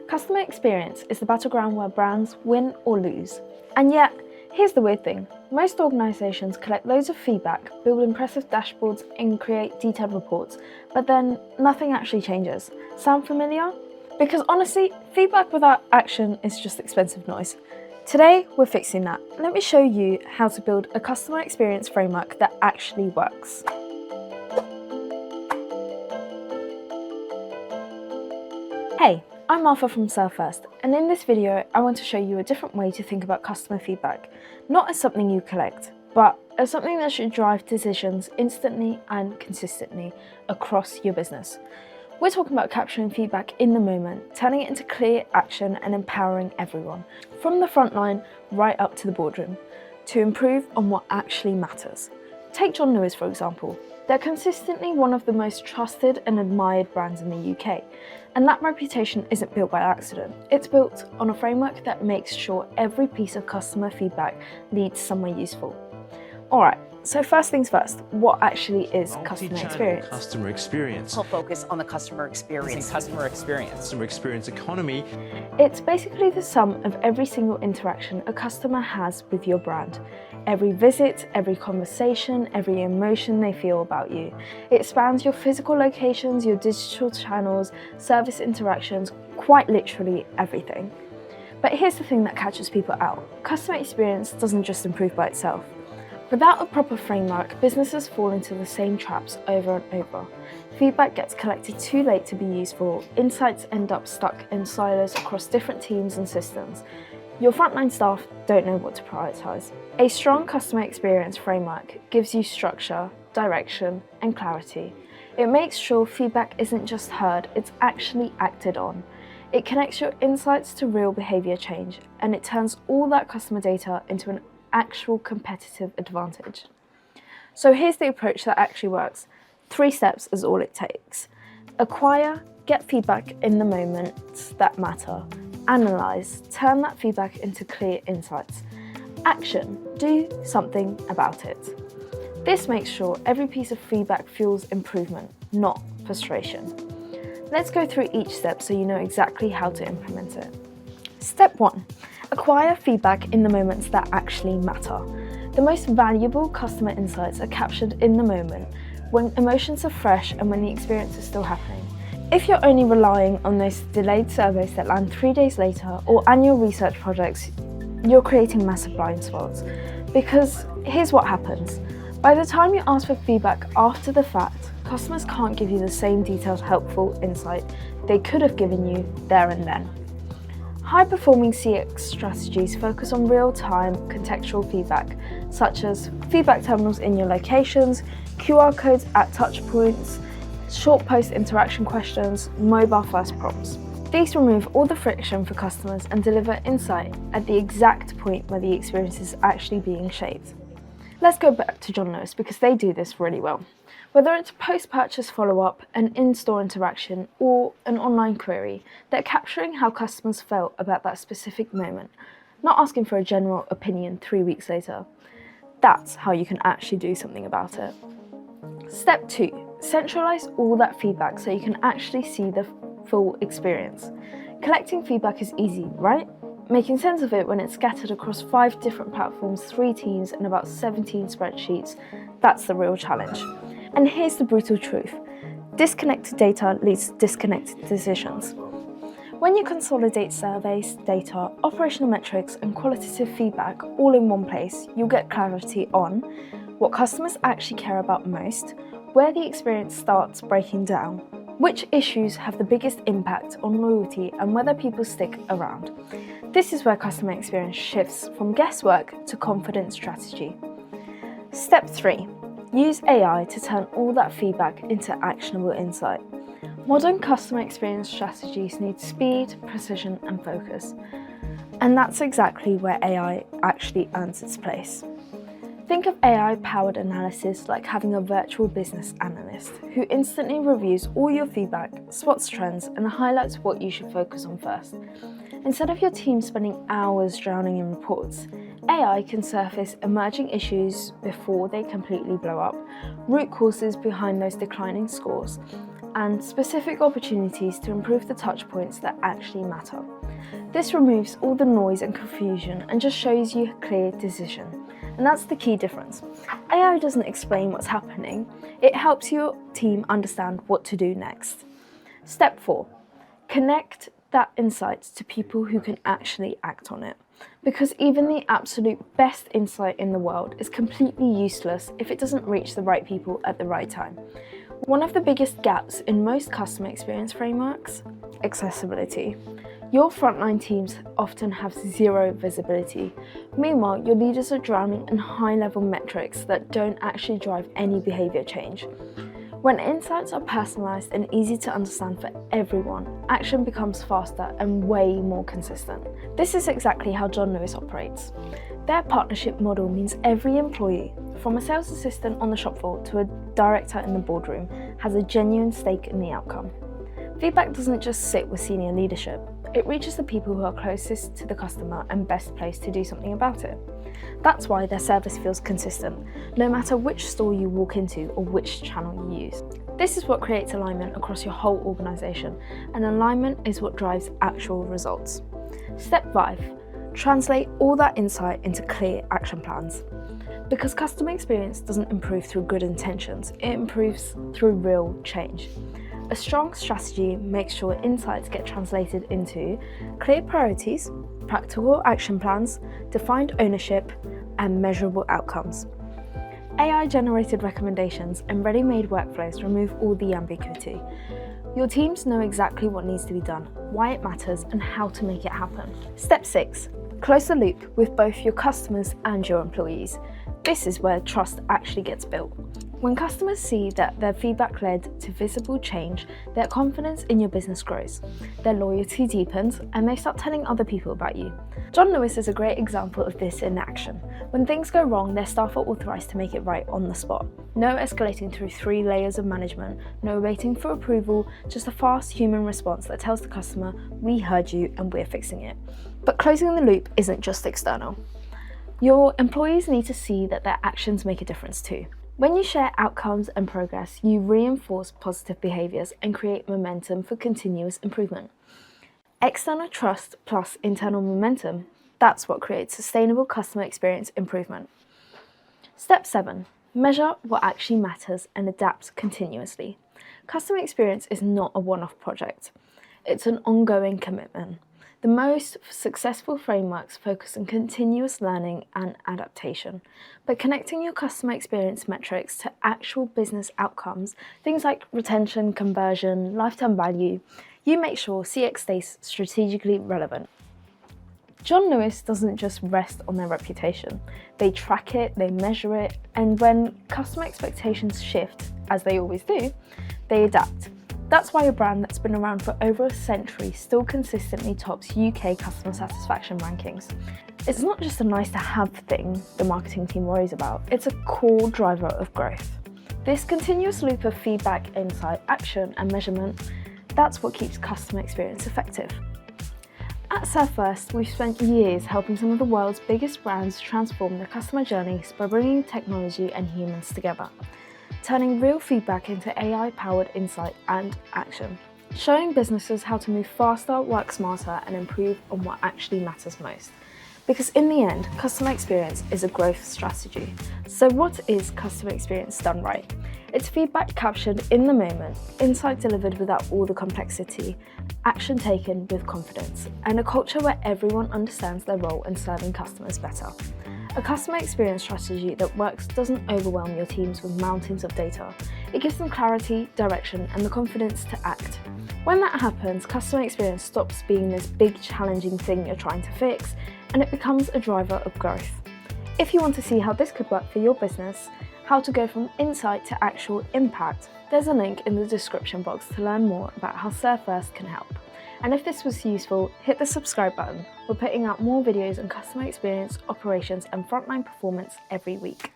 Customer experience is the battleground where brands win or lose. And yet, here's the weird thing. Most organisations collect loads of feedback, build impressive dashboards and create detailed reports, but then nothing actually changes. Sound familiar? Because honestly, feedback without action is just expensive noise. Today, we're fixing that. Let me show you how to build a customer experience framework that actually works. Hey, I'm Martha from Serve First, and in this video, I want to show you a different way to think about customer feedback, not as something you collect, but as something that should drive decisions instantly and consistently across your business. We're talking about capturing feedback in the moment, turning it into clear action and empowering everyone, from the front line right up to the boardroom, to improve on what actually matters. Take John Lewis, for example. They're consistently one of the most trusted and admired brands in the UK, and that reputation isn't built by accident. It's built on a framework that makes sure every piece of customer feedback leads somewhere useful. Alright, so first things first, what actually is customer experience? Customer experience. We'll focus on the customer experience. Customer experience economy. It's basically the sum of every single interaction a customer has with your brand. Every visit, every conversation, every emotion they feel about you. It spans your physical locations, your digital channels, service interactions, quite literally everything. But here's the thing that catches people out. Customer experience doesn't just improve by itself. Without a proper framework, businesses fall into the same traps over and over. Feedback gets collected too late to be useful, insights end up stuck in silos across different teams and systems. Your frontline staff don't know what to prioritise. A strong customer experience framework gives you structure, direction, and clarity. It makes sure feedback isn't just heard, it's actually acted on. It connects your insights to real behaviour change, and it turns all that customer data into an actual competitive advantage. So here's the approach that actually works. 3 steps is all it takes. Acquire, get feedback in the moments that matter. Analyse, turn that feedback into clear insights. Action, do something about it. This makes sure every piece of feedback fuels improvement, not frustration. Let's go through each step so you know exactly how to implement it. Step 1. Acquire feedback in the moments that actually matter. The most valuable customer insights are captured in the moment, when emotions are fresh and when the experience is still happening. If you're only relying on those delayed surveys that land 3 days later or annual research projects, you're creating massive blind spots. Because here's what happens. By the time you ask for feedback after the fact, customers can't give you the same detailed, helpful insight they could have given you there and then. High-performing CX strategies focus on real-time contextual feedback, such as feedback terminals in your locations, QR codes at touchpoints, short post-interaction questions, mobile-first prompts. These remove all the friction for customers and deliver insight at the exact point where the experience is actually being shaped. Let's go back to John Lewis because they do this really well. Whether it's a post-purchase follow-up, an in-store interaction, or an online query, they're capturing how customers felt about that specific moment, not asking for a general opinion 3 weeks later. That's how you can actually do something about it. Step 2. Centralise all that feedback so you can actually see the full experience. Collecting feedback is easy, right? Making sense of it when it's scattered across 5 different platforms, 3 teams, and about 17 spreadsheets, that's the real challenge. And here's the brutal truth. Disconnected data leads to disconnected decisions. When you consolidate surveys, data, operational metrics, and qualitative feedback all in one place, you'll get clarity on what customers actually care about most, where the experience starts breaking down, which issues have the biggest impact on loyalty, and whether people stick around. This is where customer experience shifts from guesswork to confident strategy. Step 3. Use AI to turn all that feedback into actionable insight. Modern customer experience strategies need speed, precision, and focus. And that's exactly where AI actually earns its place. Think of AI-powered analysis like having a virtual business analyst who instantly reviews all your feedback, spots trends, and highlights what you should focus on first. Instead of your team spending hours drowning in reports, AI can surface emerging issues before they completely blow up, root causes behind those declining scores, and specific opportunities to improve the touch points that actually matter. This removes all the noise and confusion and just shows you a clear decision. And that's the key difference. AI doesn't explain what's happening, it helps your team understand what to do next. Step 4. Connect that insight to people who can actually act on it. Because even the absolute best insight in the world is completely useless if it doesn't reach the right people at the right time. One of the biggest gaps in most customer experience frameworks: accessibility. Your frontline teams often have zero visibility. Meanwhile, your leaders are drowning in high-level metrics that don't actually drive any behavior change. When insights are personalized and easy to understand for everyone, action becomes faster and way more consistent. This is exactly how John Lewis operates. Their partnership model means every employee, from a sales assistant on the shop floor to a director in the boardroom, has a genuine stake in the outcome. Feedback doesn't just sit with senior leadership, it reaches the people who are closest to the customer and best placed to do something about it. That's why their service feels consistent, no matter which store you walk into or which channel you use. This is what creates alignment across your whole organisation, and alignment is what drives actual results. Step 5. Translate all that insight into clear action plans. Because customer experience doesn't improve through good intentions, it improves through real change. A strong strategy makes sure insights get translated into clear priorities, practical action plans, defined ownership, and measurable outcomes. AI-generated recommendations and ready-made workflows remove all the ambiguity. Your teams know exactly what needs to be done, why it matters, and how to make it happen. Step 6. Close the loop with both your customers and your employees. This is where trust actually gets built. When customers see that their feedback led to visible change, their confidence in your business grows, their loyalty deepens, and they start telling other people about you. John Lewis is a great example of this in action. When things go wrong, their staff are authorised to make it right on the spot. No escalating through 3 layers of management, no waiting for approval, just a fast human response that tells the customer, "We heard you and we're fixing it." But closing the loop isn't just external. Your employees need to see that their actions make a difference too. When you share outcomes and progress, you reinforce positive behaviours and create momentum for continuous improvement. External trust plus internal momentum, that's what creates sustainable customer experience improvement. Step 7. Measure what actually matters and adapt continuously. Customer experience is not a one-off project. It's an ongoing commitment. The most successful frameworks focus on continuous learning and adaptation. By connecting your customer experience metrics to actual business outcomes, things like retention, conversion, lifetime value, you make sure CX stays strategically relevant. John Lewis doesn't just rest on their reputation. They track it, they measure it, and when customer expectations shift, as they always do, they adapt. That's why a brand that's been around for over a century still consistently tops UK customer satisfaction rankings. It's not just a nice to have thing the marketing team worries about, it's a core driver of growth. This continuous loop of feedback, insight, action and measurement, that's what keeps customer experience effective. At Serve First, we've spent years helping some of the world's biggest brands transform their customer journeys by bringing technology and humans together, turning real feedback into AI-powered insight and action, showing businesses how to move faster, work smarter, and improve on what actually matters most. Because in the end, customer experience is a growth strategy. So what is customer experience done right? It's feedback captured in the moment, insight delivered without all the complexity, action taken with confidence, and a culture where everyone understands their role in serving customers better. A customer experience strategy that works doesn't overwhelm your teams with mountains of data. It gives them clarity, direction, and the confidence to act. When that happens, customer experience stops being this big challenging thing you're trying to fix, and it becomes a driver of growth. If you want to see how this could work for your business, how to go from insight to actual impact, there's a link in the description box to learn more about how Serve First can help. And if this was useful, hit the subscribe button. We're putting out more videos on customer experience, operations, and frontline performance every week.